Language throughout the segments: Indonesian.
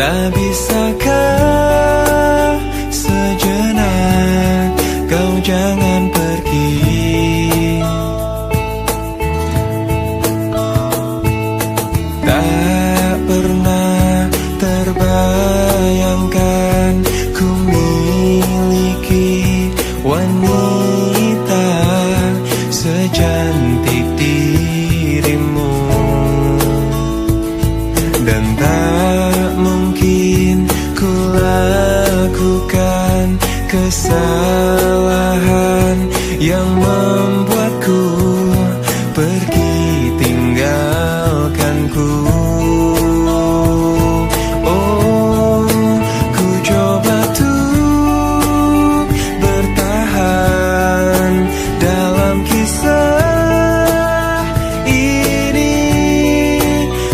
Tak bisakah sejenak kau jangan pergi? Tak pernah terbayangkan ku miliki wanita secantik dirimu, dan tak mungkin ku lakukan kesalahan yang membuatku pergi tinggalkanku. Oh, ku coba tuh bertahan dalam kisah ini.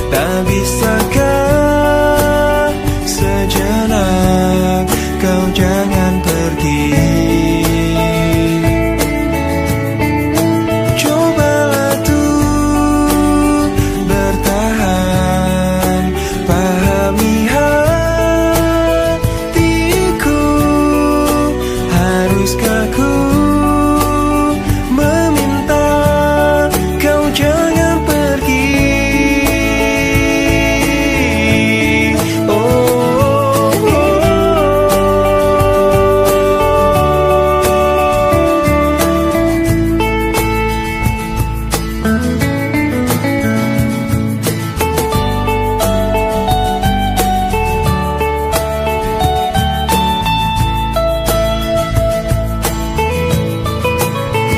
Tak bisakah sejenak kau jangan pergi? Cobalah tuh bertahan, pahami hatiku. Haruskah ku meminta kau jangan pergi?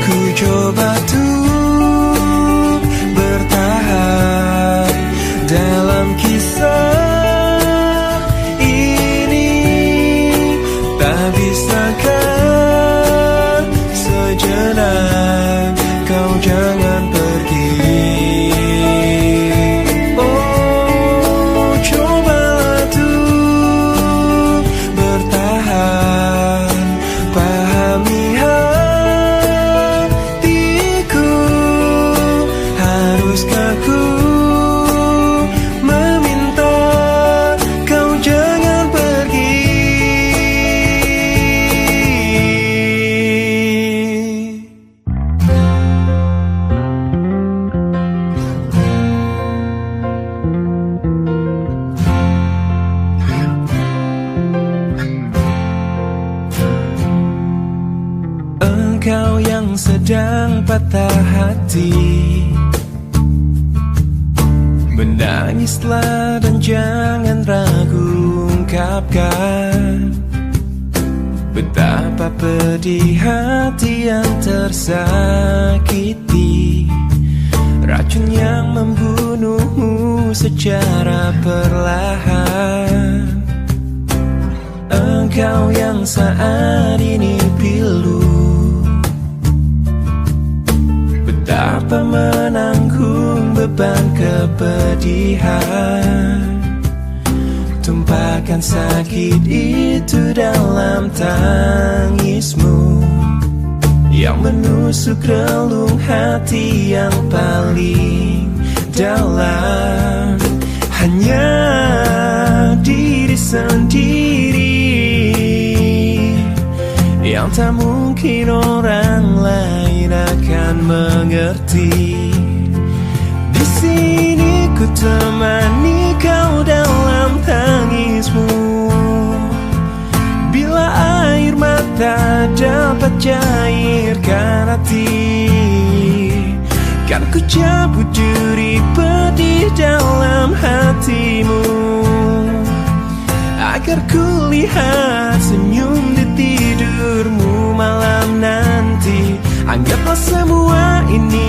Ku coba tuh bertahan dalam kisah ini. Tak bisakah sejenak kau jangan pergi? Oh, cobalah tuh bertahan, pahami hatiku. Haruskah ku meminta kau jangan pergi? Engkau yang sedang patah hati, menangislah dan jangan ragu ungkapkan betapa pedih hati yang tersakiti. Racun yang membunuhmu secara perlahan. Engkau yang saat ini pilu, betapa menanggung beban kepedihan. Tumpahkan sakit itu dalam tangismu yang menusuk relung hati yang paling dalam. Hanya diri sendiri yang tak mungkin orang lain akan mengerti. Di sini ku temani kau dalam tangismu. Bila air mata dapat cairkan hati, kan ku cabut duri pedih dalam hatimu, agar ku lihat senyum di tidurmu malam nanti. Anggaplah semua ini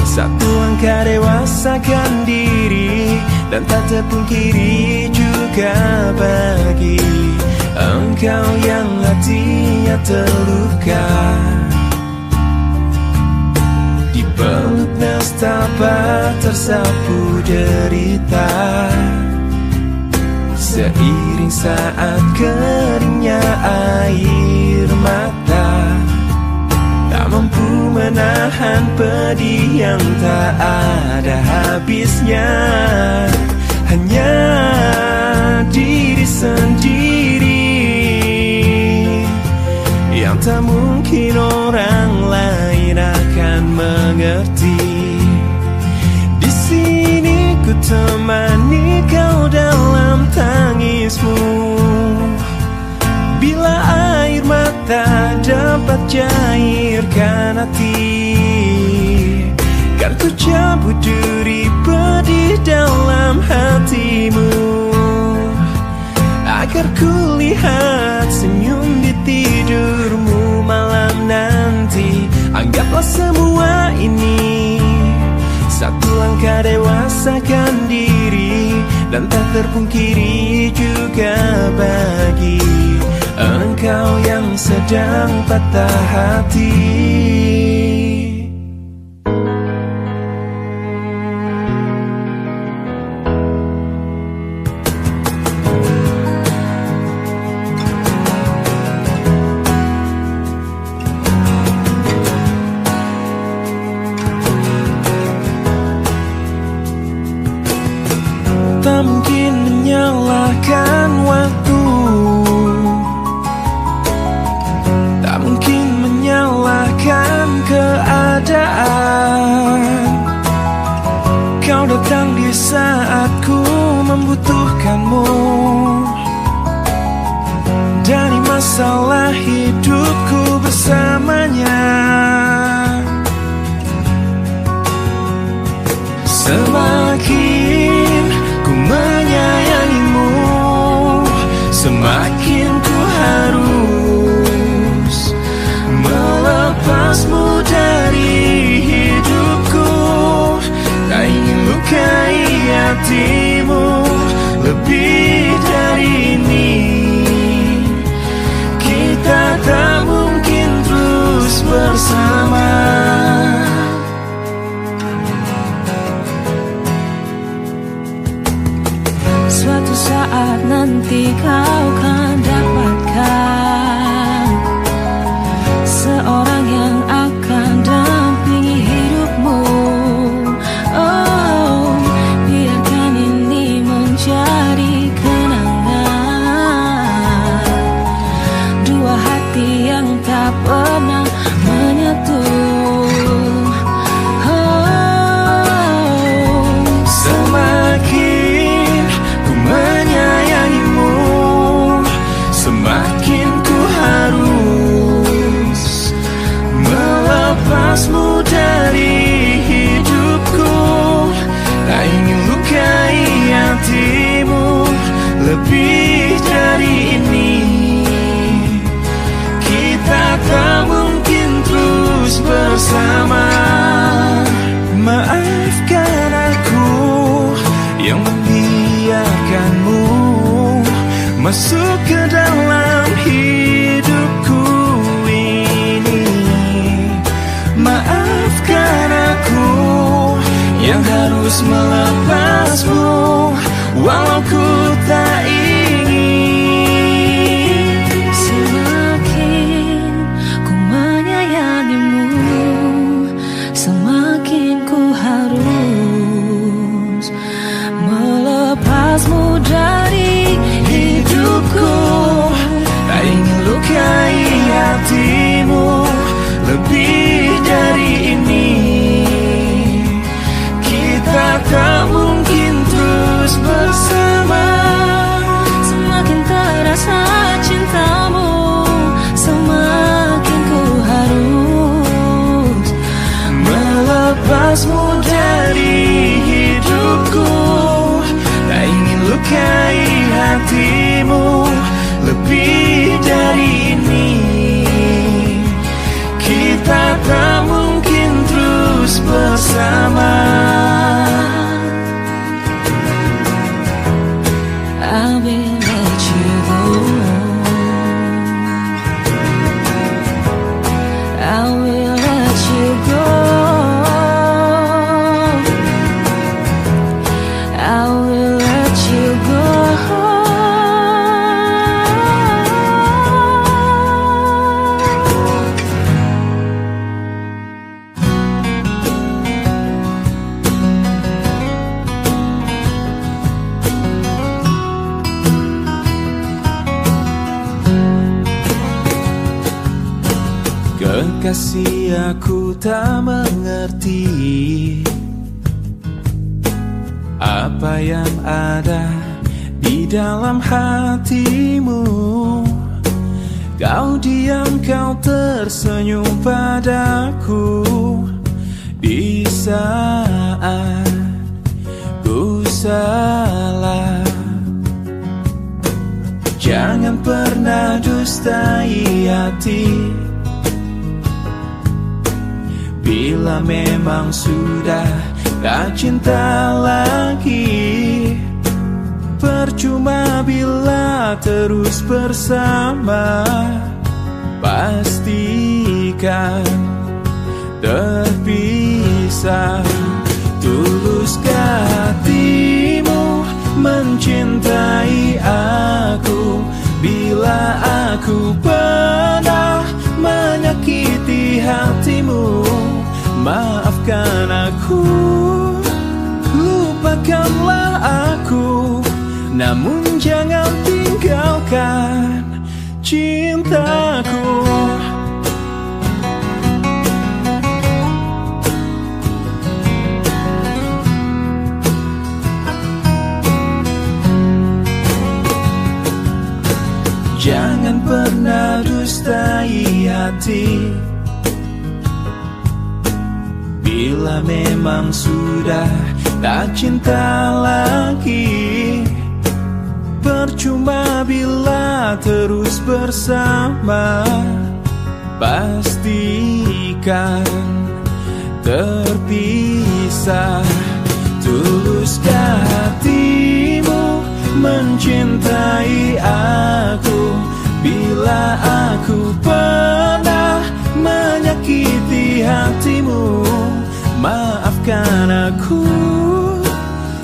satu langkah dewasakan diri, dan tak terpungkiri juga bagi engkau yang hatinya terluka. Dipeluk nestapa tersapu derita, seiring saat keringnya air mata. Tak mampu menahan pedih yang tak ada habisnya. Hanya cairkan hati, kan ku cabut duri pedih dalam hatimu, agar ku lihat senyum di tidurmu malam nanti. Anggaplah semua ini satu langkah dewasakan diri, dan tak terpungkiri juga bagi engkau yang sedang patah hati. Tak mungkin menyalahkan waktu, tak mungkin menyalahkan keadaan. Kau datang di saat ku membutuhkanmu, dari masalah hidupku bersamanya. Semakin ku menyayangimu, semakin ku harus melepasmu dari hidupku. Tak ingin lukai hatimu lebih dari ini. Kita tak mungkin terus bersama. Suatu saat nanti kau kan dapatkan seorang yang akan dampingi hidupmu. Oh, biarkan ini menjadi kenangan dua hati yang tak pernah menyatu. Semakin ku menyayangimu, semakin ku harus melepasmu dari hidupku. Tak ingin lukai hatimu lebih dari ini. Kita tak mungkin terus bersama. Maafkan aku yang membiarkanmu masuk ke dalam hidupku ini. Maafkan aku yang harus melepasmu walau ku tak ingin. Semakin ku menyayangimu, semakin ku harus melepasmu dari hidupku. Tak ingin lukai hatimu lebih dari ini. Kita tak mungkin terus bersama. Semakin terasa cintamu, semakin ku harus melepasmu dari hidupku. Tak ingin lukai hatimu lebih dari ini. Kita tak mungkin terus bersama. I will let you go. I will let you go. I will let you go. Kekasih, aku tak mengerti apa yang ada di dalam hatimu. Kau diam, kau tersenyum padaku di saat ku salah. Jangan pernah dustai hati. Bila memang sudah tak cinta lagi, percuma bila terus bersama. Pastikan terpisah. Tuluskah hatimu mencintai aku? Bila aku pernah menyakiti hatimu, maafkan aku, lupakanlah aku, namun jangan tinggalkan cintaku. Jangan pernah dustai hati. Bila memang sudah tak cinta lagi, percuma bila terus bersama. Pastikan terpisah. Tuluskah hatimu mencintai aku? Bila aku pernah menyakiti hatimu, maafkan aku,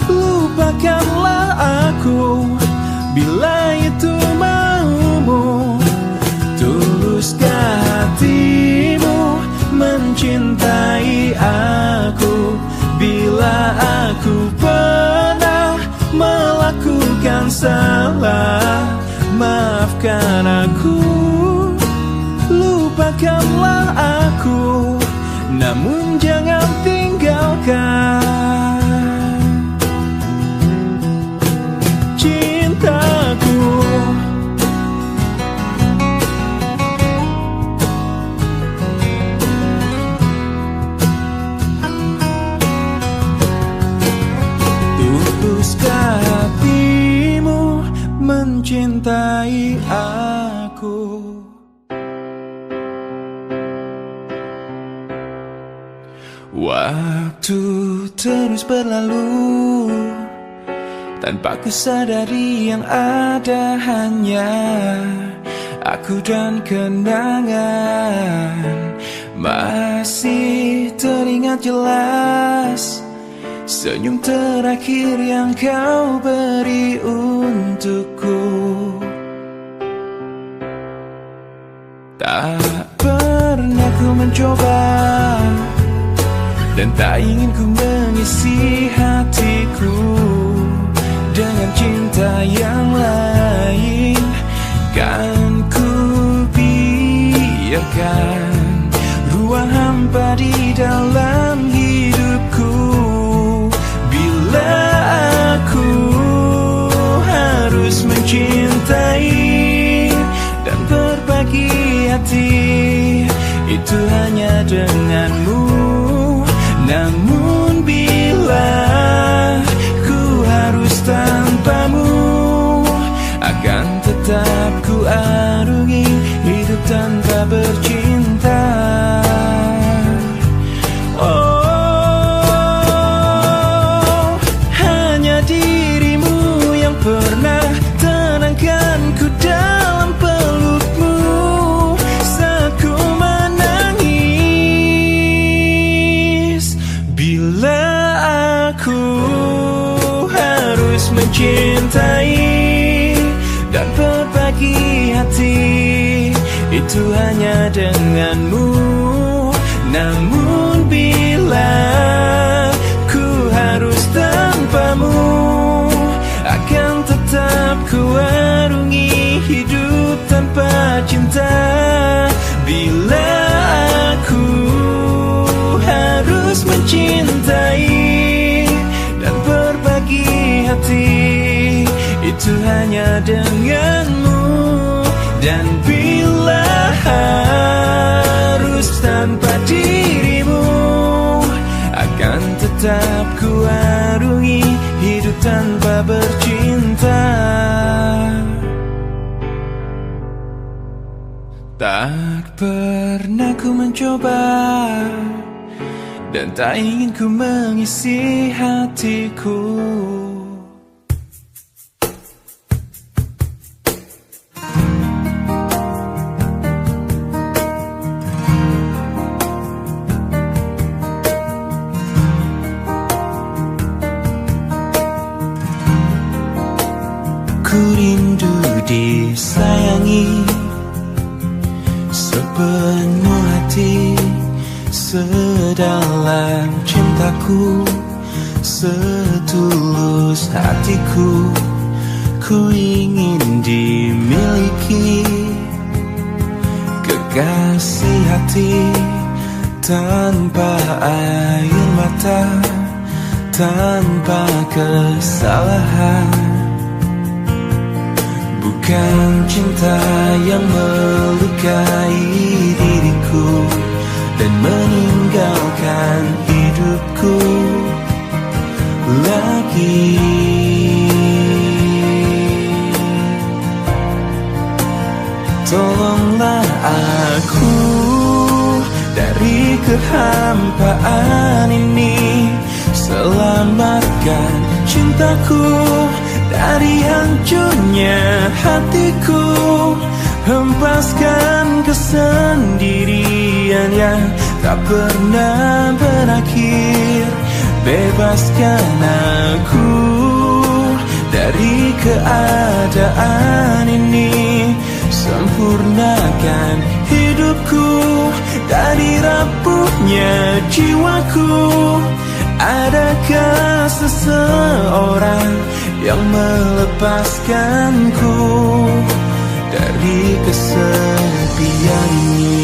lupakanlah aku, bila itu maumu. Tuluskah hatimu mencintai aku? Bila aku pernah melakukan salah, maafkan aku, lupakanlah aku, namun jangan tinggalkan cintaku. Tuluskah hatimu mencintai aku? Waktu terus berlalu tanpa ku sadari yang ada hanya aku dan kenangan. Masih teringat jelas senyum terakhir yang kau beri untukku. Tak pernah ku mencoba dan tak ingin ku mengisi hatiku dengan cinta yang lain. Kan ku biarkan ruang hampa di dalam hidupku. Bila aku harus mencintai dan berbagi hati, itu hanya denganmu. Namun bila ku harus tanpamu, akan tetap ku arungi hidup tanpa bercinta. Oh, hanya dirimu yang pernah tenangkanku dalam pelukmu saat ku menangis. Bila aku harus mencintai dan berbagi hati, itu hanya denganmu. Namun bila ku harus tanpamu, akan tetap ku arungi hidup tanpa cinta. Bila aku harus mencintai dan berbagi hati, itu hanya denganmu. Dan bila tetap ku arungi hidup tanpa bercinta. Tak pernah ku mencoba dan tak ingin ku mengisi hatiku. Ku rindu disayangi sepenuh hati, sedalam cintaku, setulus hatiku. Ku ingin dimiliki kekasih hati, tanpa air mata, tanpa kesalahan. Bukan cinta yang melukai diriku dan meninggalkan hidupku lagi. Tolonglah aku dari kehampaan ini, selamatkan cintaku dari hancurnya hatiku, hempaskan kesendirian yang tak pernah berakhir. Bebaskan aku dari keadaan ini, sempurnakan hidupku dari rapuhnya jiwaku. Adakah seseorang yang melepaskanku dari kesepian ini?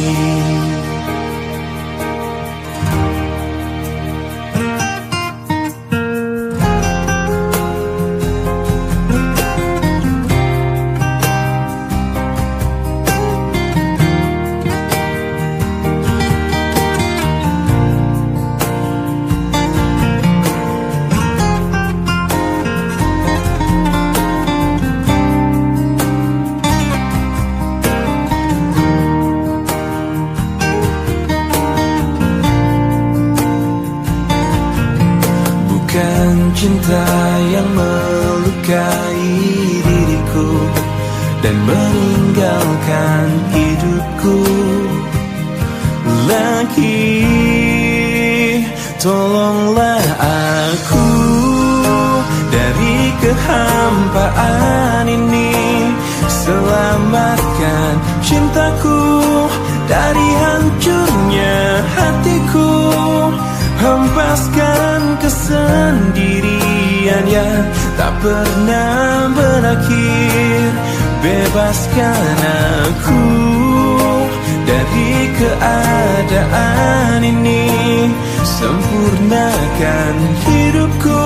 Cinta yang melukai diriku dan meninggalkan hidupku lagi. Tolonglah aku dari kehampaan ini, selamatkan cintaku dari hancurnya hatiku, hempaskan kesendirian yang tak pernah berakhir. Bebaskan aku dari keadaan ini, sempurnakan hidupku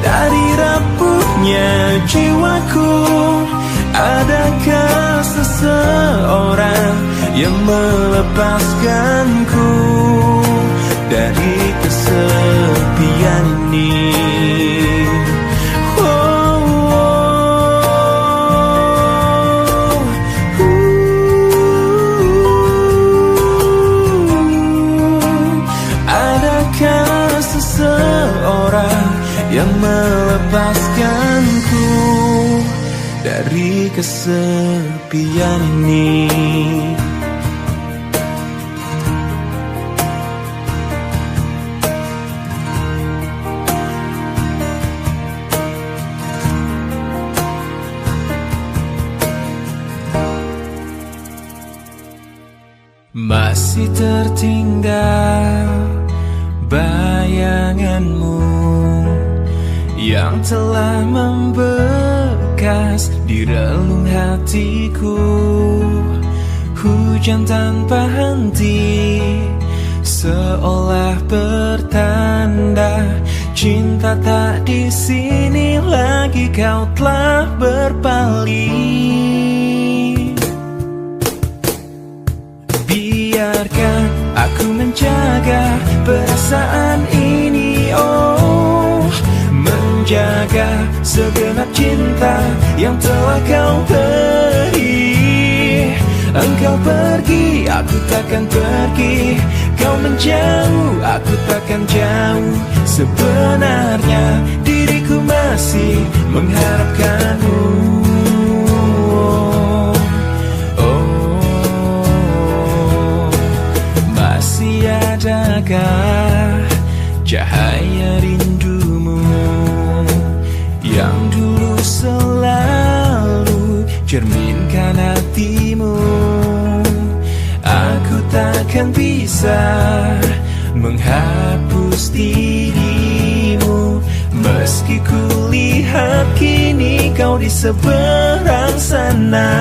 dari rapuhnya jiwaku. Adakah seseorang yang melepaskanku dari kesepian ini? Adakah seseorang yang melepaskanku dari kesepian ini? Masih tertinggal bayanganmu yang telah membekas di relung hatiku. Hujan tanpa henti seolah bertanda cinta tak di sini lagi, kau telah berpaling. Biarkan aku menjaga perasaan ini oh, menjaga segenap cinta yang telah kau beri. Engkau pergi, aku takkan pergi. Kau menjauh, aku takkan jauh. Sebenarnya diriku masih mengharapkanmu. Oh, masih adakah cahaya rindumu yang dulu selalu cerminkan hatimu? Aku takkan bisa menghapus dirimu, meski ku lihat kini kau di seberang sana.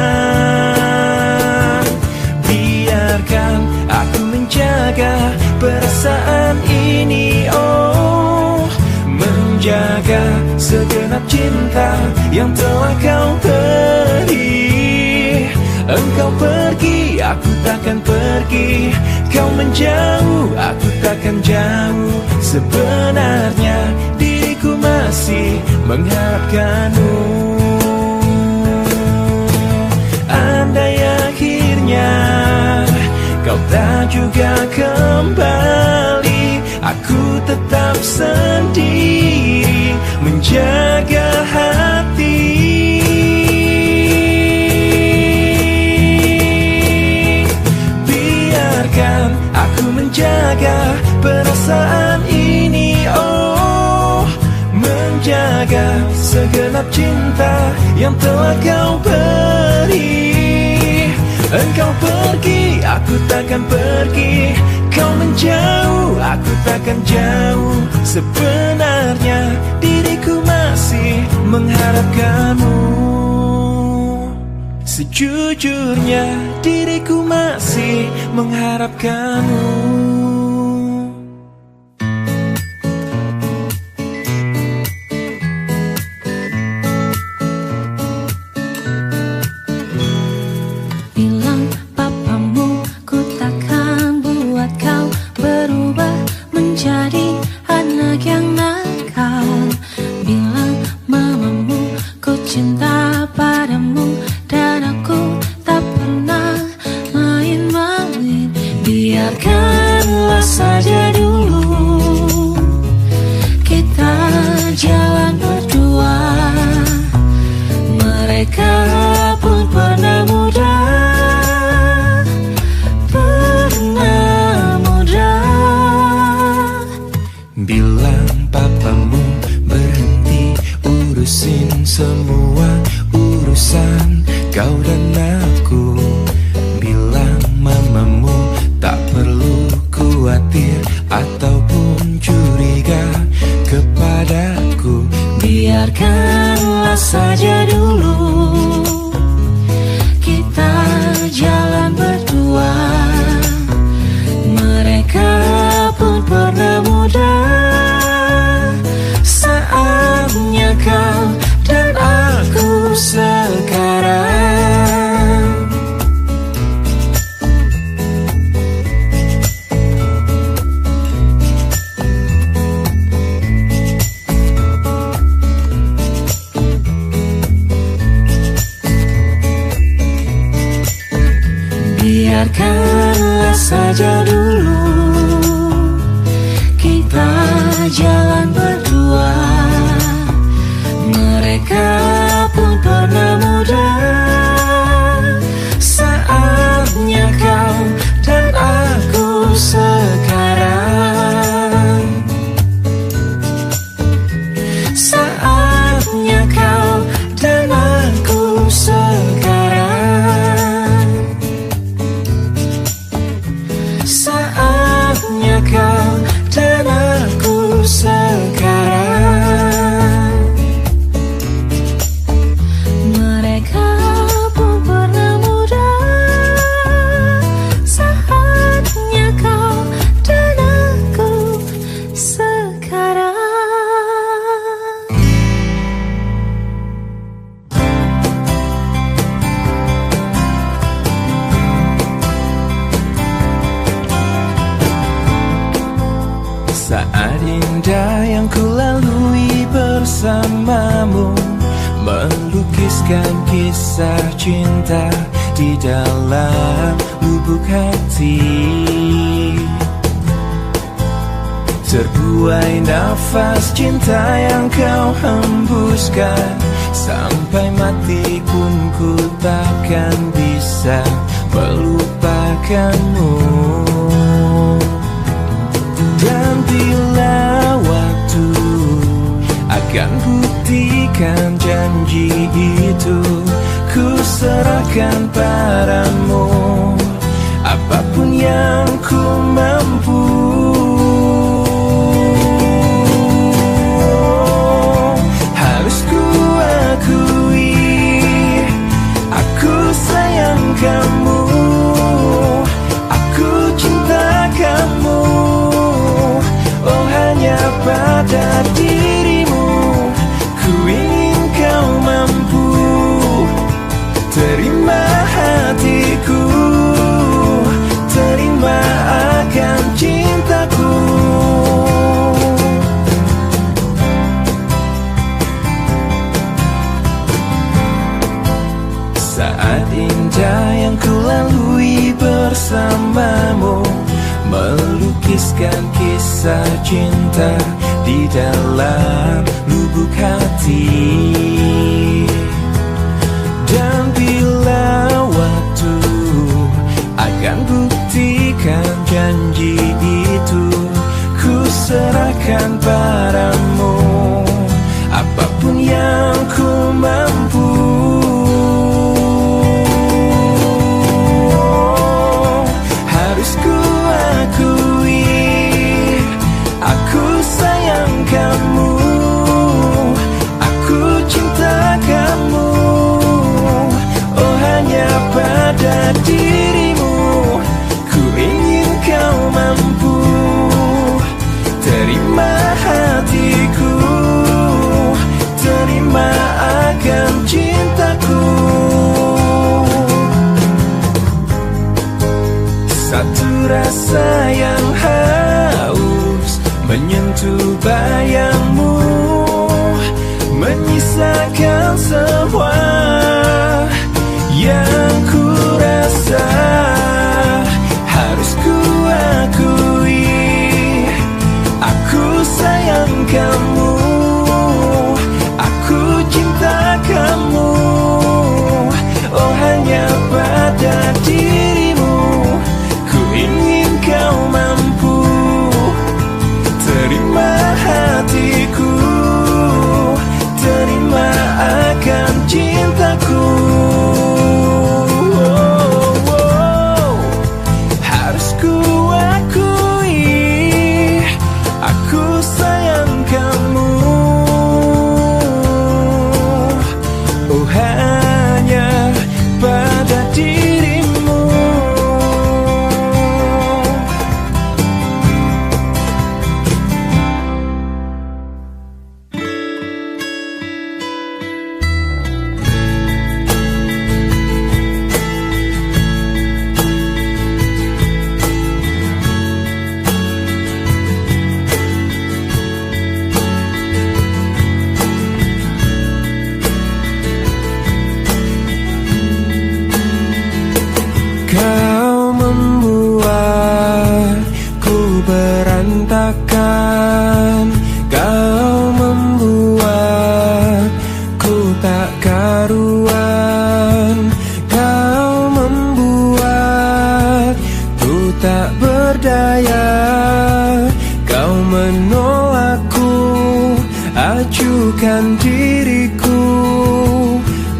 Biarkan aku menjaga perasaan ini, oh, menjaga segenap cinta yang telah kau beri. Engkau pergi, aku takkan pergi. Kau menjauh, aku takkan jauh. Sebenarnya diriku masih mengharapkanmu. Andai akhirnya kau tak juga kembali, aku tetap sendiri menjaga hati. Biarkan aku menjaga perasaan ini, oh, menjaga segenap cinta yang telah kau beri. Engkau pergi, aku takkan pergi. Kau menjauh, aku takkan jauh. Sebenarnya diriku masih mengharapkanmu. Sejujurnya diriku masih mengharapkanmu. Bilang papamu ku takkan buat kau berubah menjadi anak yang nakal. Bilang mamamu ku cinta padamu dan aku tak pernah main-main. Biarkanlah saja dulu kita jalan berdua. Mereka pun pernah muda, pernah muda. Bilang papamu berhenti urusin semua urusan kau dan aku. Bilang mamamu tak perlu khawatir ataupun curiga kepadaku. Biarkanlah saja dulu kita jalan berdua. Mereka pun pernah muda. Saatnya kau dan aku sekarang. Biarkanlah saja dulu kita jalan berdua. Mereka pun pernah muda. Saatnya kau dan aku sekarang. Saatnya kau dan aku sekarang. Saat indah yang ku lalui bersamamu, melukiskan kisah cinta di dalam lubuk hati. Terbuai nafas cinta yang kau hembuskan, sampai mati pun ku takkan bisa melupakanmu. Dan bila waktu akan buktikan janji itu, ku serahkan padamu apapun yang ku mampu. Harus ku akui, aku sayang kamu, aku cinta kamu. Oh, hanya pada dirimu ku ingin kau mampu terima hatiku, terima akan cintaku. Saat indah yang ku lalui bersamamu, melukiskan kisah cinta di dalam lubuk hati. Dan bila waktu akan buktikan janji itu, ku serahkan padamu apapun yang ku mampu. Harus ku akui, aku sayang kamu, aku cinta kamu. Oh, hanya pada dirimu ku ingin kau mampu terima hatiku, terima akan cintaku. Satu rasa yang haus menyentuh bayangmu, menyisakan semua yang ku rasa. Harus ku akui, aku sayang kamu, aku cinta kamu. Oh, hanya pada dirimu ku ingin kau mampu terima hatiku, terima akan cintaku. Harus ku akui, aku sayang kamu. Oh, hanya pada dirimu. Kau membuatku berantakan, kau membuatku tak karuan, kau membuatku tak berdaya, kau menolakku, acuhkan diriku.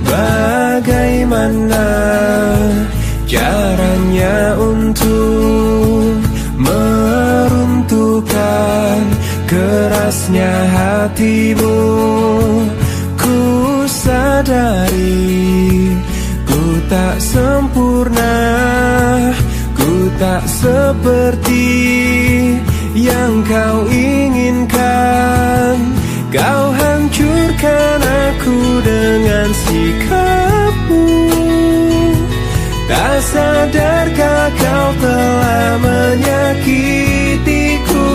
Bagaimana caranya untuk meruntuhkan kerasnya hatimu? Ku sadari ku tak sempurna, ku tak seperti yang kau inginkan. Kau hancurkan aku dengan sikapmu. Tak sadarkah kau telah menyakitiku?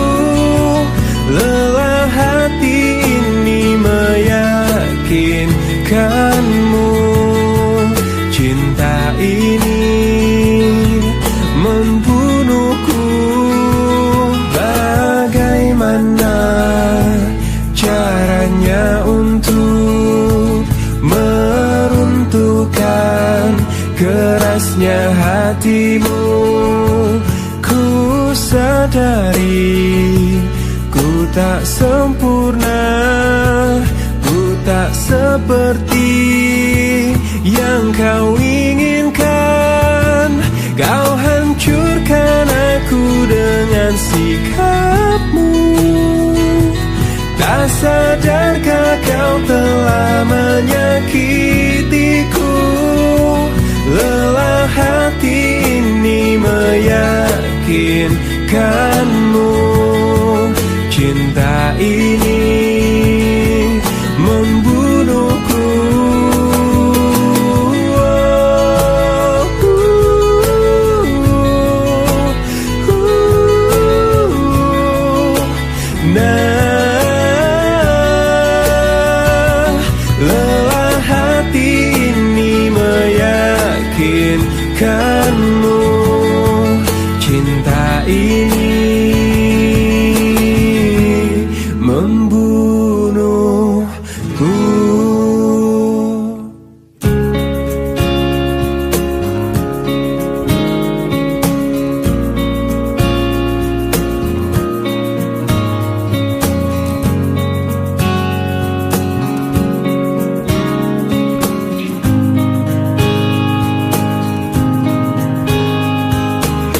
luasnya hatimu. Ku sadari ku tak sempurna, ku tak seperti yang kau inginkan. Kau hancurkan aku dengan sikapmu. Tak sadarkah kau telah menyakitiku? Lelah hati ini meyakinkanmu. Cinta ini membunuhku. Lelah hati ini meyakinkanmu. Cinta ini membunuhku.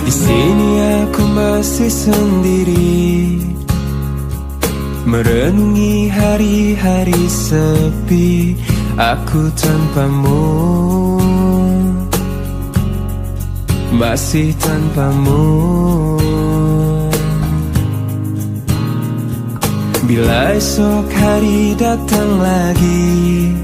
Di sini aku masih sendiri, merenungi hari-hari sepi aku tanpamu, masih tanpamu. Bila esok hari datang lagi,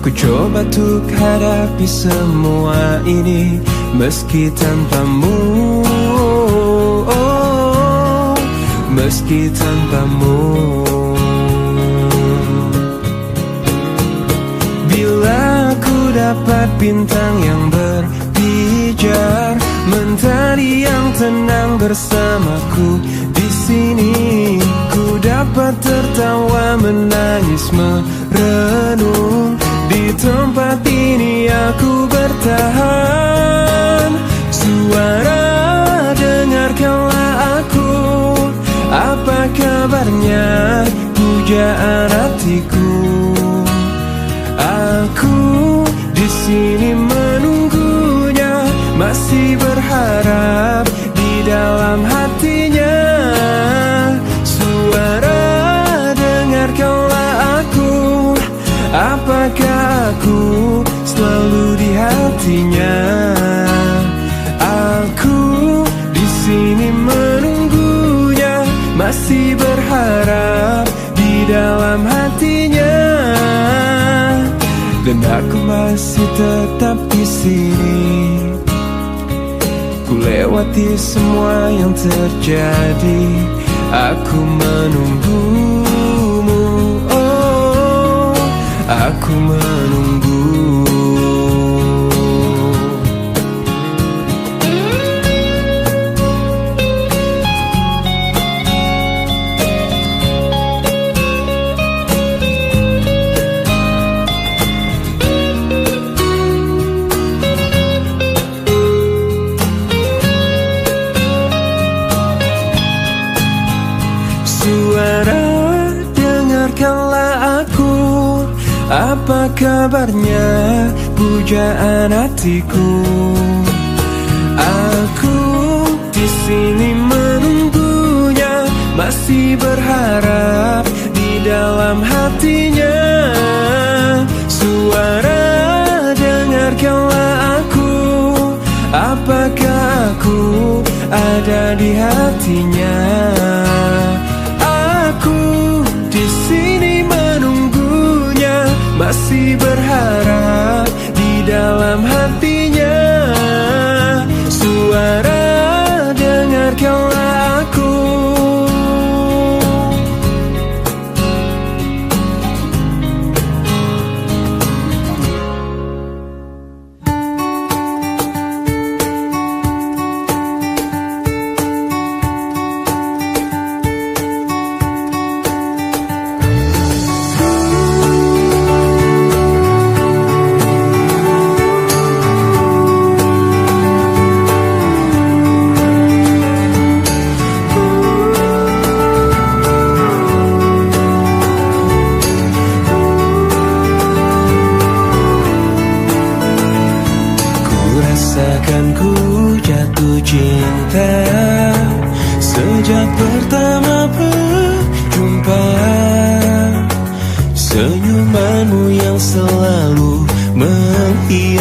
ku coba untuk hadapi semua ini meski tanpamu, meski tanpamu. Bila ku dapat bintang yang berpijar, mentari yang tenang bersamaku di sini, ku dapat tertawa, menangis, merenung. Di tempat ini aku bertahan. Suara, dengarkanlah aku. Apa kabarnya pujaan hatiku? Aku di sini menunggunya, masih berharap di dalam hatinya. Suara, dengarkanlah aku. Apakah aku selalu di hatinya? Aku di sini menunggunya, masih berharap di dalam hatinya. Dan aku masih tetap di sini. Ku lewati semua yang terjadi, aku menunggumu. Oh, aku menunggu. Suara, dengarkanlah aku. Apa kabarnya pujaan hatiku? Aku di sini menunggunya, masih berharap di dalam hatinya. Suara, dengarkanlah aku. Apakah aku ada di hatinya? Aku di sini menunggunya, masih berharap di dalam hatinya. Suara, dengarkanlah aku.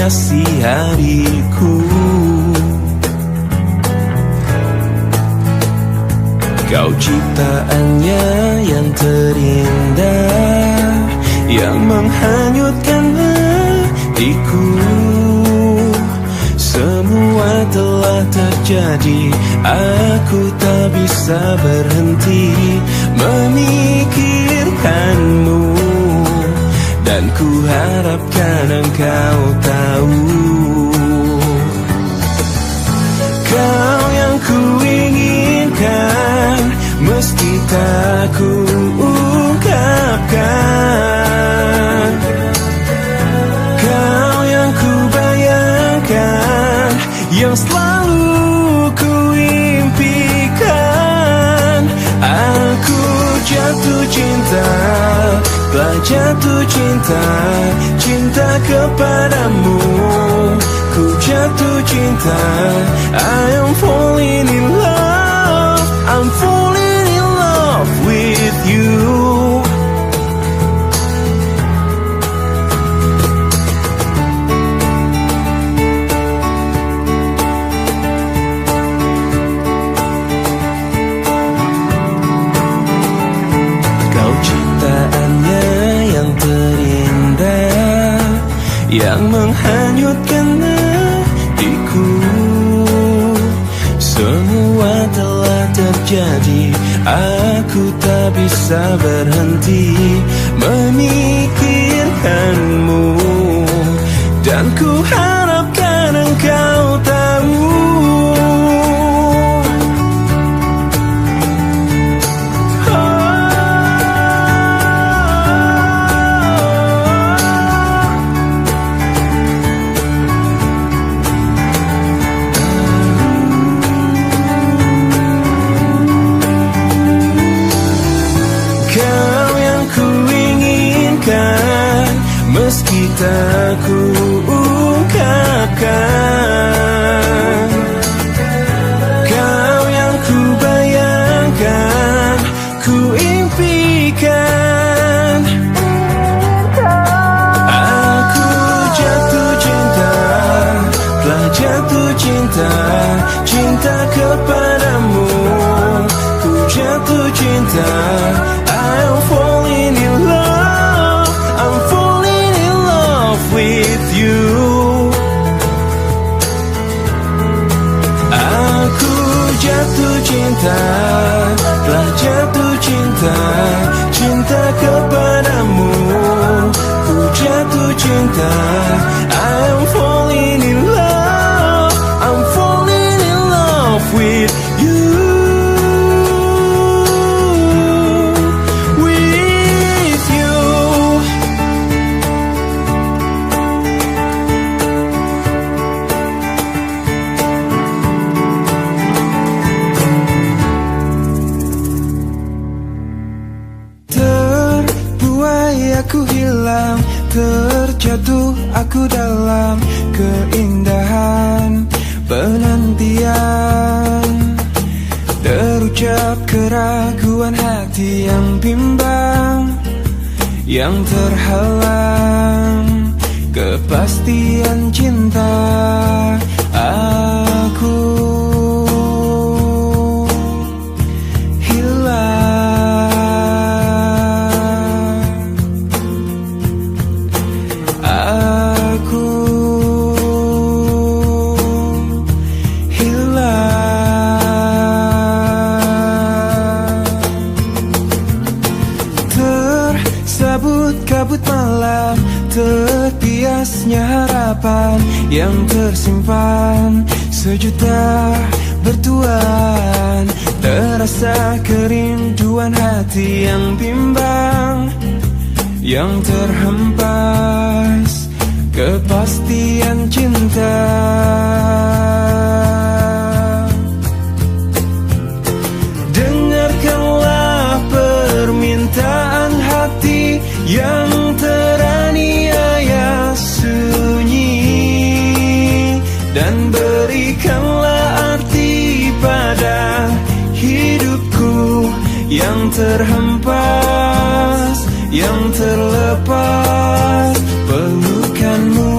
menghiasi hariku. Kau ciptaannya yang terindah, yang menghanyutkan hatiku. Semua telah terjadi, aku tak bisa berhenti memikirkanmu. Dan ku harapkan engkau tahu, kau yang ku inginkan, meski tak ku ungkapkan. Kau yang ku bayangkan, yang selalu ku impikan. Aku jatuh cinta, telah jatuh cinta, cinta kepadamu. Ku jatuh cinta, I am falling in love, I'm falling in love with you. Yang menghanyutkan hatiku. Semua telah terjadi, aku tak bisa berhenti memikirkanmu. Dan ku harapkan engkau tahu, meski tak ku ungkapkan. Kau yang ku bayangkan, ku impikan. Aku jatuh cinta, telah jatuh cinta, cinta kepadamu. Ku jatuh cinta, I'm falling in love, I'm falling in love with you. Aku jatuh cinta, telah jatuh cinta, cinta kepadamu. Ku jatuh cinta, I'm falling in love, I'm falling in love with you. Aku hilang, terjatuh aku dalam keindahan penantian. Terucap keraguan hati yang bimbang, yang terhalang kepastian cinta. Aku kabut malam, terbiasnya harapan yang tersimpan sejuta bertuan. Terasa kerinduan hati yang bimbang, yang terhempas kepastian cinta. Dengarkanlah permintaan hati yang teraniaya sunyi, dan berikanlah arti pada hidupku yang terhempas, yang terlepas pelukanmu.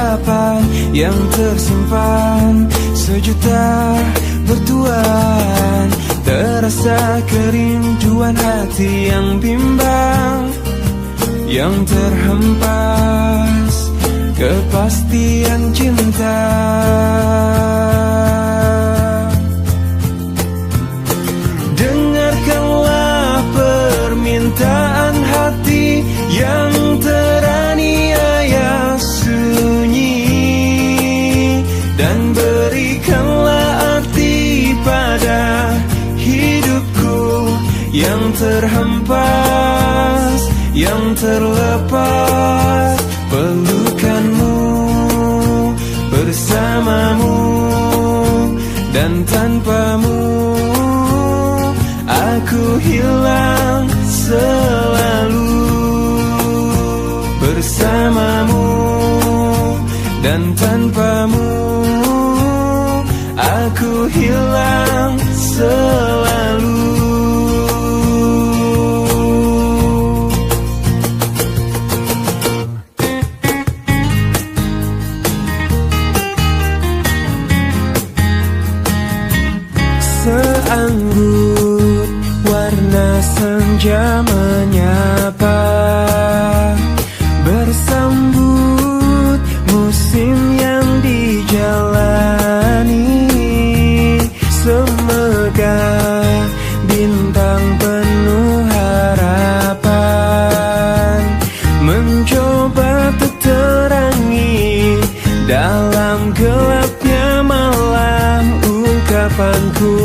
harapan yang tersimpan sejuta bertuan. Terasa kerinduan hati yang bimbang, yang terhempas kepastian cinta. Dengarkanlah permintaan hati yang teraniaya sunyi, dan berikanlah arti pada hidupku yang terhempas, yang terlepas. Pelukanmu bersamamu, dan tanpamu aku hilang selalu. Bersamamu dan tanpamu aku hilang selalu. Seanggut warna senja menyapa, bersambut musim yang dijalani. Semegah bintang penuh harapan mencoba untuk terangi dalam gelapnya malam. Ungkapanku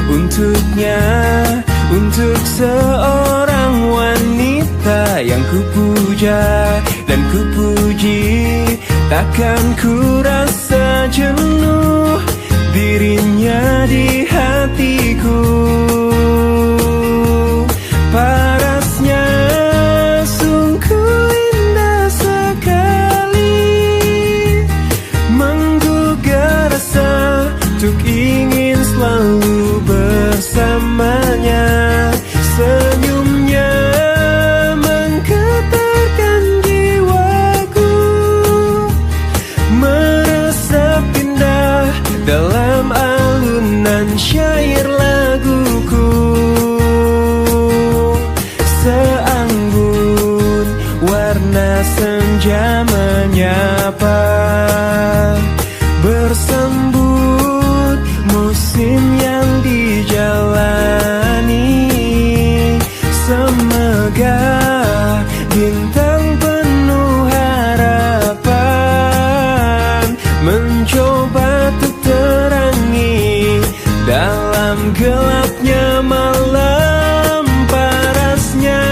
untuknya, untuk seorang wanita yang kupuja dan kupuji. Takkan ku rasa jenuh dirinya di hatiku. Parasnya sungguh indah sekali, menggugah rasa untuk ingin selalu bersamanya. Senyumnya menggetarkan jiwaku, meresap indah dalam alunan syair laguku. Seanggun warna senja menyapa, bersambut musim yang dijalani. Semegah bintang penuh harapan mencoba untuk terangi dalam gelapnya malam. Parasnya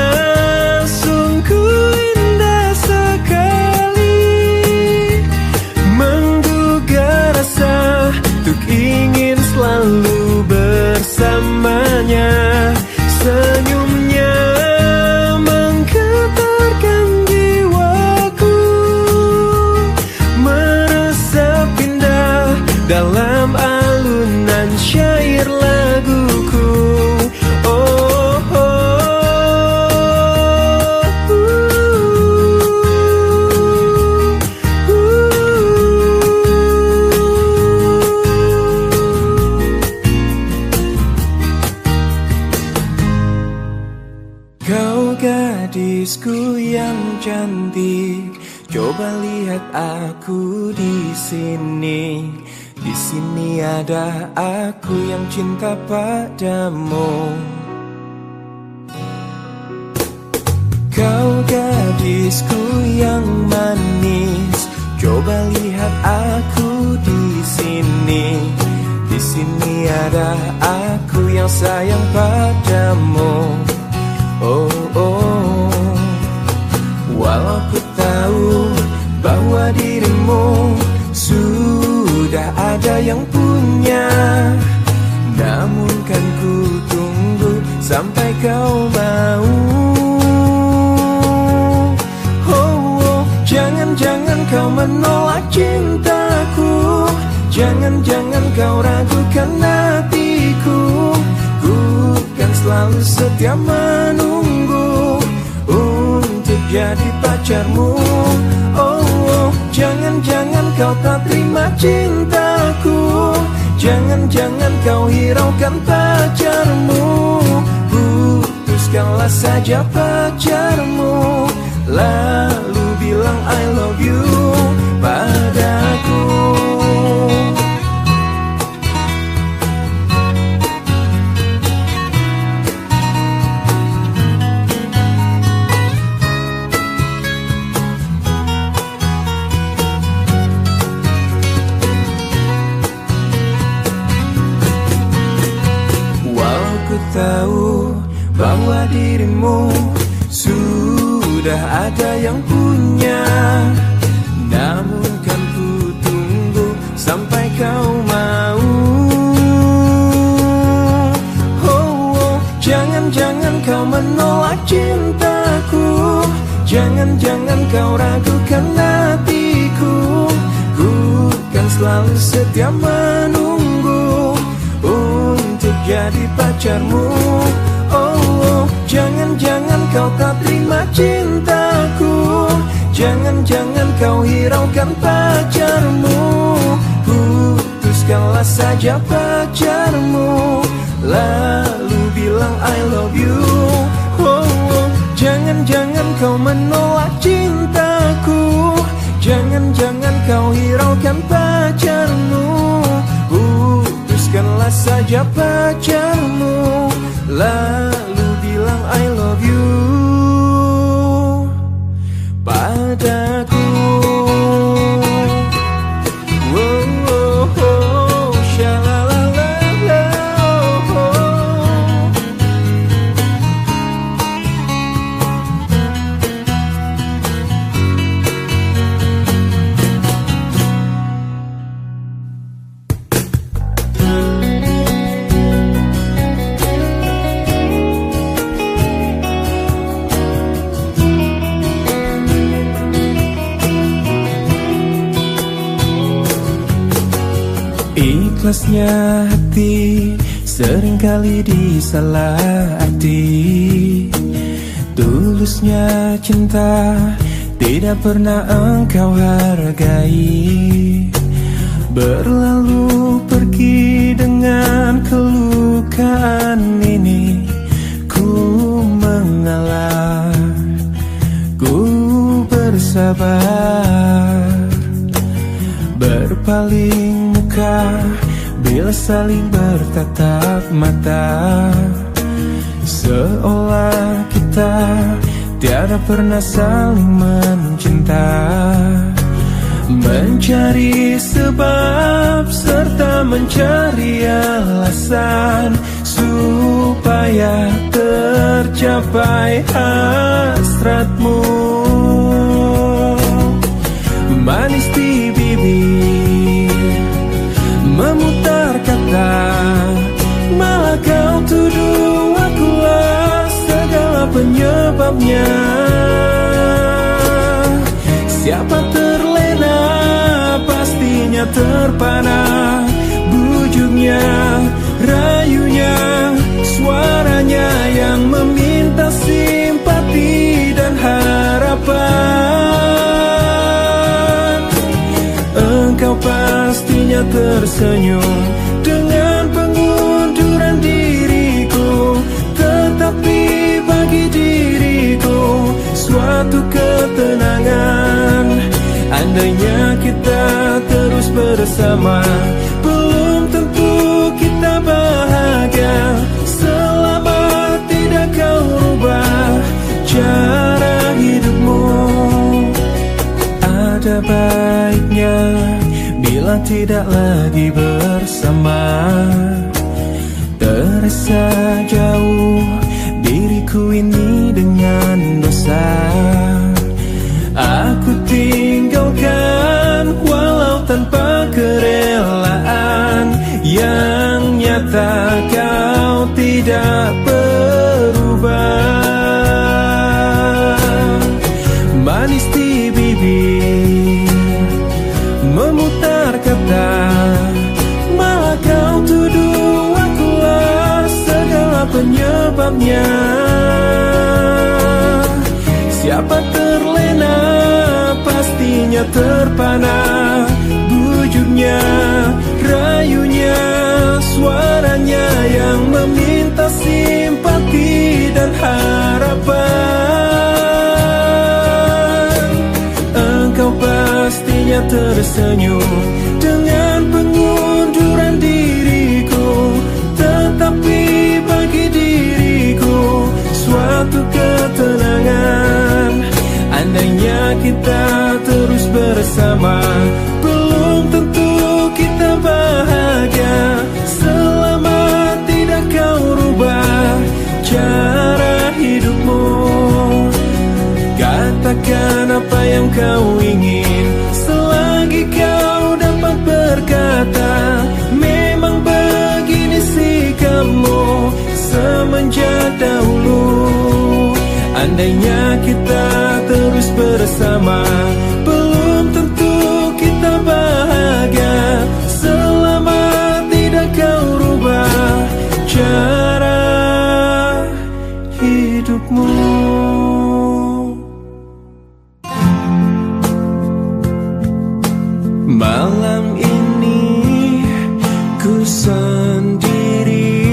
sungguh indah sekali, menggugah rasa untuk ingin selalu bersamanya. Senyumnya menggetarkan jiwaku, meresap indah dalam alunan syair laguku. Oh, oh, Kau gadisku yang cantik, coba lihat aku di sini. Di sini ada aku yang cinta padamu. Kau gadisku yang manis, coba lihat aku di sini. Di sini ada aku yang sayang padamu. Oh, oh, walau ku tahu bahwa dirimu sudah ada yang punya, namun kan ku tunggu sampai kau mau. Oh, oh, jangan-jangan kau menolak cintaku, jangan-jangan kau ragukan hatiku. Ku kan selalu setia menunggu untuk jadi pacarmu. Oh, oh, jangan-jangan kau tak terima cintaku. Jangan-jangan kau hiraukan pacarmu. Putuskanlah saja pacarmu, lalu bilang I love you padaku. Tahu bahwa dirimu sudah ada yang punya, namun kan ku tunggu sampai kau mau. Jangan-jangan kau menolak cintaku, jangan-jangan kau ragukan hatiku. Ku kan selalu setia menunggu untuk jadi pacarmu. Jangan-jangan kau tak terima cintaku, jangan-jangan kau hiraukan pacarmu. Putuskanlah saja pacarmu, lalu bilang I love you. Jangan-jangan kau menolak cintaku, jangan-jangan kau hiraukan pacarmu. Putuskanlah saja pacarmu, lalu bilang I love you padaku. Ikhlasnya hati seringkali disalaharti. Tulusnya cinta tidak pernah engkau hargai. Berlalu pergi dengan kelukaan ini. Ku mengalah, ku bersabar, berpaling muka bila saling bertatap mata. Seolah kita tiada pernah saling mencinta. Mencari sebab serta mencari alasan supaya tercapai hasratmu. Manis di bibir, memutar kata, malah kau tuduh akulah segala penyebabnya. Siapa terlena pastinya terpana. Bujuknya, rayunya, suaranya yang meminta simpati dan harapan. Engkau pastinya tersenyum dengan pengunduran diriku, tetapi bagi diriku suatu ketenangan andainya kita terus bersama. Belum tentu kita bahagia selama tidak kau rubah cara hidupmu. Ada baiknya bila tidak lagi bersama. Terasa jauh diriku ini dengan dosa. Aku tinggalkan walau tanpa kerelaan. Yang nyata kau tidak berubah. Manis di bibir, memutar kata, malah kau tuduh akulah segala penyebabnya. Siapa terlena pastinya terpana. rayunya, rayunya, suaranya yang meminta simpati dan harapan. Engkau pastinya tersenyum dengan pengunduran diriku, tetapi bagi diriku suatu ketenangan. Andainya kita terus bersama, belum tentu kita bahagia selama tidak kau rubah cara hidupmu. Katakan apa yang kau ingin selagi kau dapat berkata. Memang begini sikapmu semenjak dahulu. Andainya kita terus bersama, belum tentu kita bahagia selama tidak kau rubah cara hidupmu. Malam ini ku sendiri,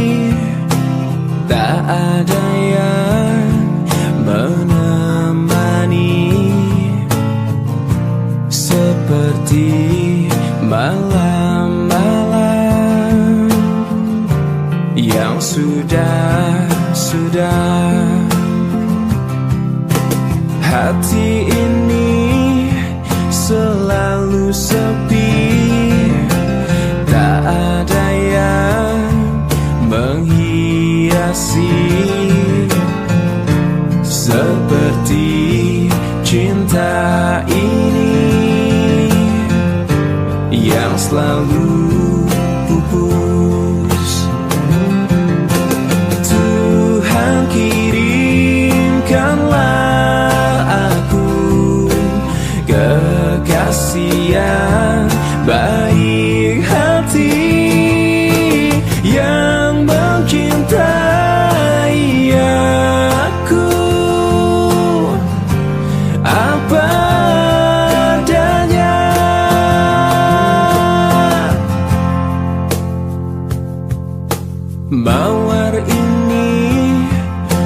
tak ada yang menemani, seperti malam-malam yang sudah hati ini selalu sepi, tak ada yang menghiasi, seperti cinta ini yang selalu pupus. Tuhan kirimkanlah aku kekasih yang baik hati, yang mencintai aku apa adanya. Mawar ini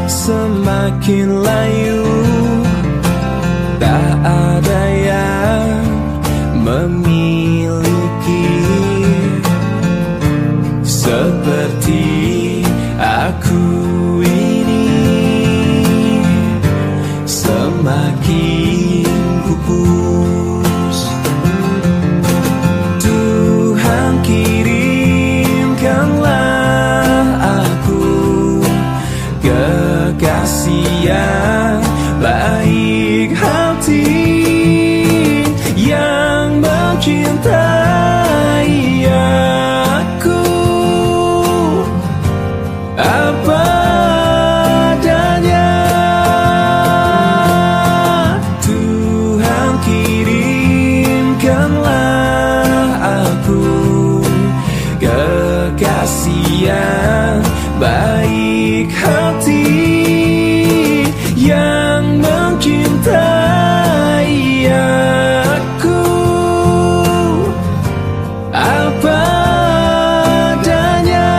semakin layu, tak ada yang memiliki, seperti aku ini semakin pupus. Tuhan kirimkanlah aku kekasih yang baik hati, yang mencintai aku apa adanya. Tuhan kirimkanlah aku kekasih yang baik hati, yang mencintai aku apa adanya.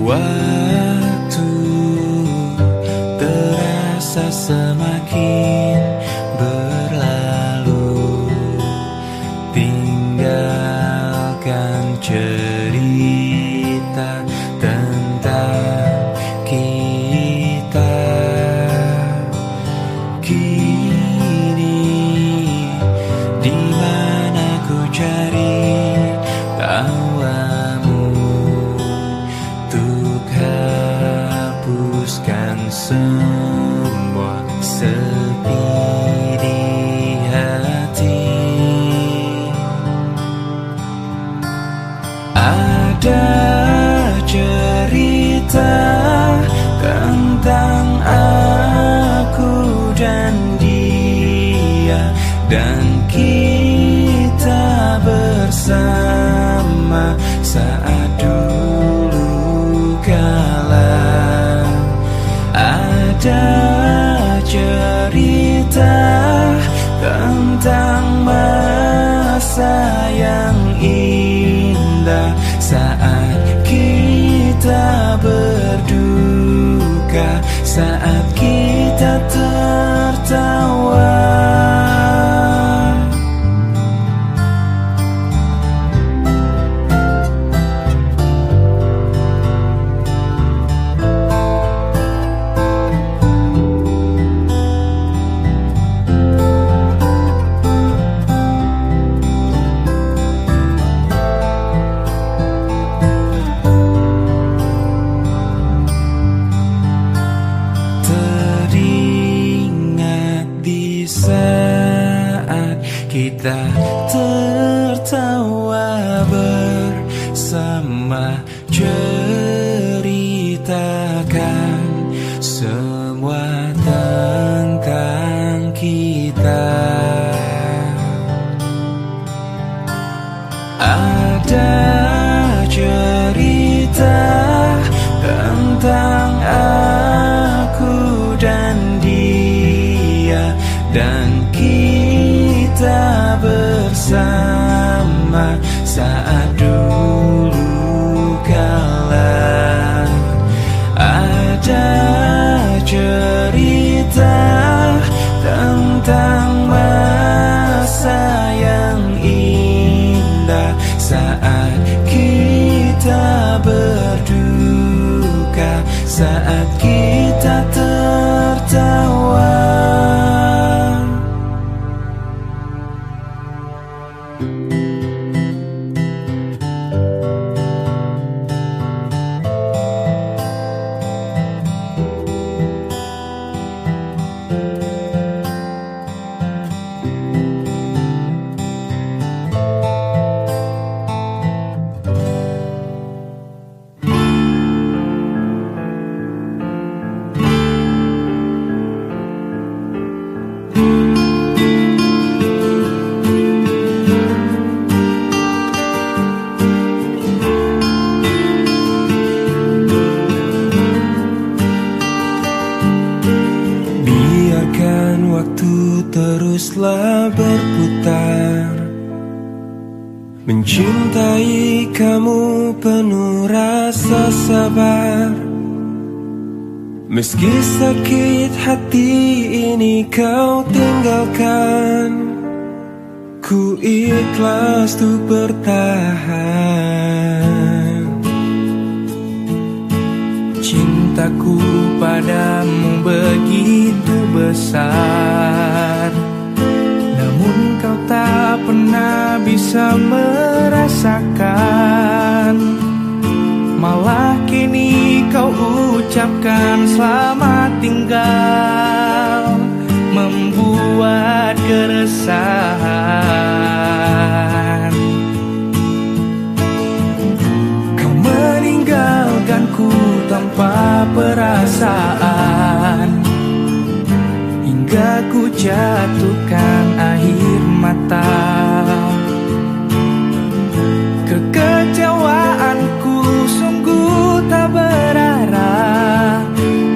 Waktu terasa semakin berlalu, tinggalkan cerita tentang kita. Kini di mana ku cari tawamu untuk hapuskan semua sepi di hati. bersama saat dulu kala. Ada cerita tentang masa yang indah saat kita berduka, saat kita tertawa. Kita tertawa bersama, ceritakan semua tentang kita. Ada cerita tentang aku dan dia, dan kita bersama saat dulu kala. Ada cerita tentang masa yang indah saat kita berduka, saat kita tertawa. Waktu teruslah berputar, mencintai kamu penuh rasa sabar. Meski sakit hati ini kau tinggalkan, ku ikhlas untuk bertahan. Cintaku padamu begitu besar, namun kau tak pernah bisa merasakan. Malah kini kau ucapkan selamat tinggal, membuat keresahan. Kau meninggalkanku tanpa perasaan, hingga ku jatuhkan air mata. Kekecewaanku sungguh tak berarah,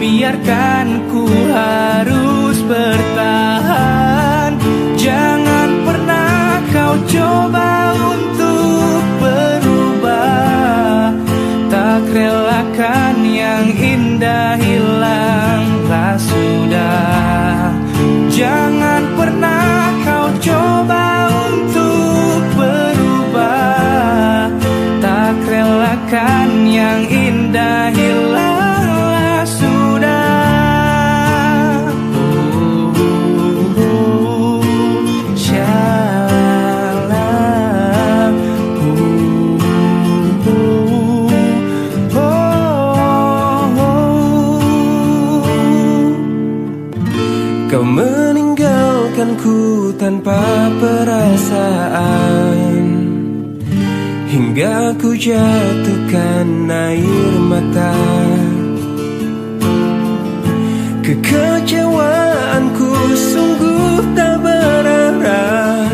biarkan ku harus bertahan. Jangan pernah kau coba untuk berubah, tak relakan yang indah hilanglah sudah. Jangan pernah kau coba untuk berubah, tak relakan yang indah hilanglah sudah. Shalom. Kau meninggalkanku tanpa perasaan, hingga ku jatuhkan air mata. Kekecewaanku sungguh tak berarah,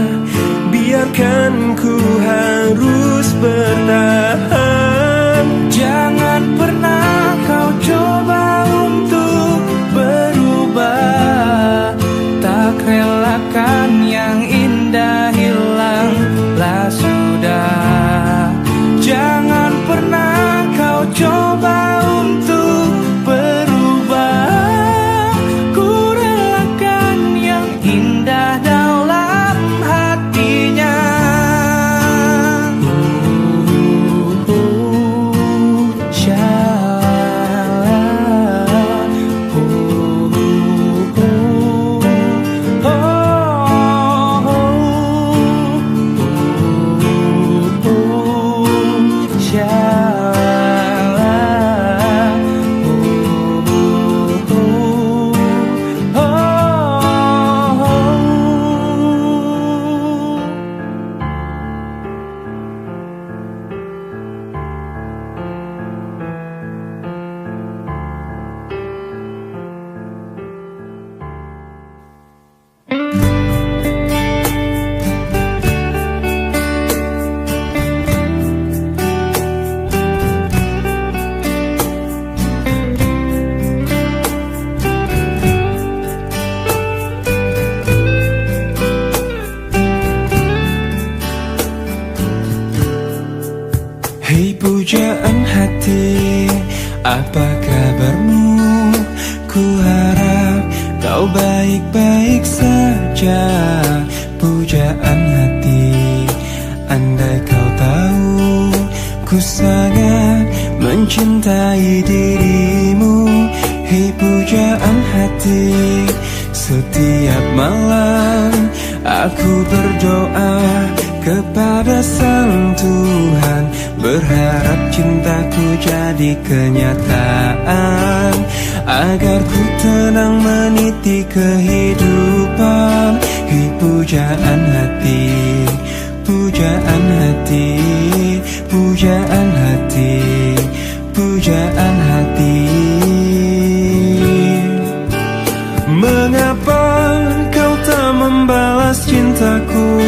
biarkan ku harus terus bertahan. Jangan pernah kau coba untuk berubah, tak relakan yang indah hilanglah sudah. Jangan pernah kau coba untuk berubah, ku relakan yang indah dalam hatinya. Hei pujaan hati, apa kabarmu? Ku harap kau baik-baik saja. Pujaan hati, andai kau tahu ku sangat mencintai dirimu. Hei pujaan hati, setiap malam aku berdoa kepada Sang Tuhan, berharap cintaku jadi kenyataan, agar ku tenang meniti kehidupan. Hei pujaan hati, pujaan hati, pujaan hati, pujaan hati. Mengapa kau tak membalas cintaku?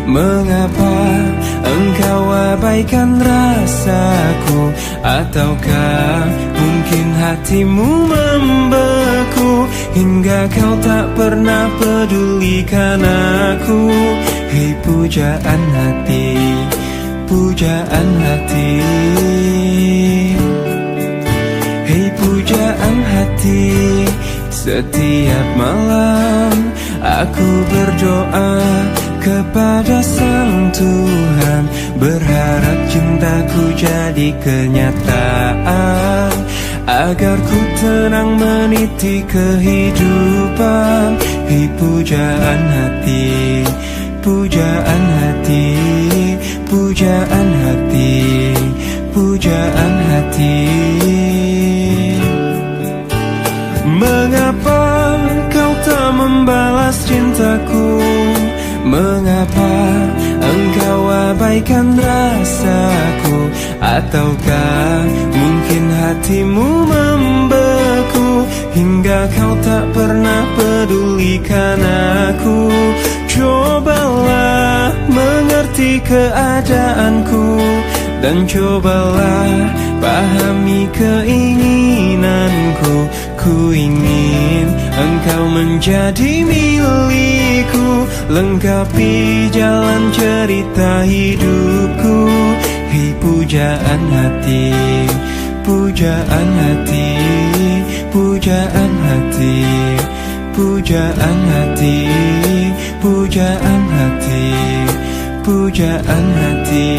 Mengapa engkau abaikan rasaku? Ataukah mungkin hatimu membeku hingga kau tak pernah pedulikan aku? Hei pujaan hati, pujaan hati. Hei pujaan hati, setiap malam aku berdoa kepada Sang Tuhan, berharap cintaku jadi kenyataan, agar ku tenang meniti kehidupan. Hei pujaan hati, pujaan hati, pujaan hati, pujaan hati. Mengapa kau tak membalas cintaku? Mengapa engkau abaikan rasaku? Ataukah mungkin hatimu membeku hingga kau tak pernah pedulikan aku? Cobalah mengerti keadaanku, dan cobalah pahami keinginanku. Ku ingin engkau menjadi milikku, lengkapi jalan cerita hidupku. Hei pujaan hati, pujaan hati, pujaan hati, pujaan hati, pujaan hati, pujaan hati.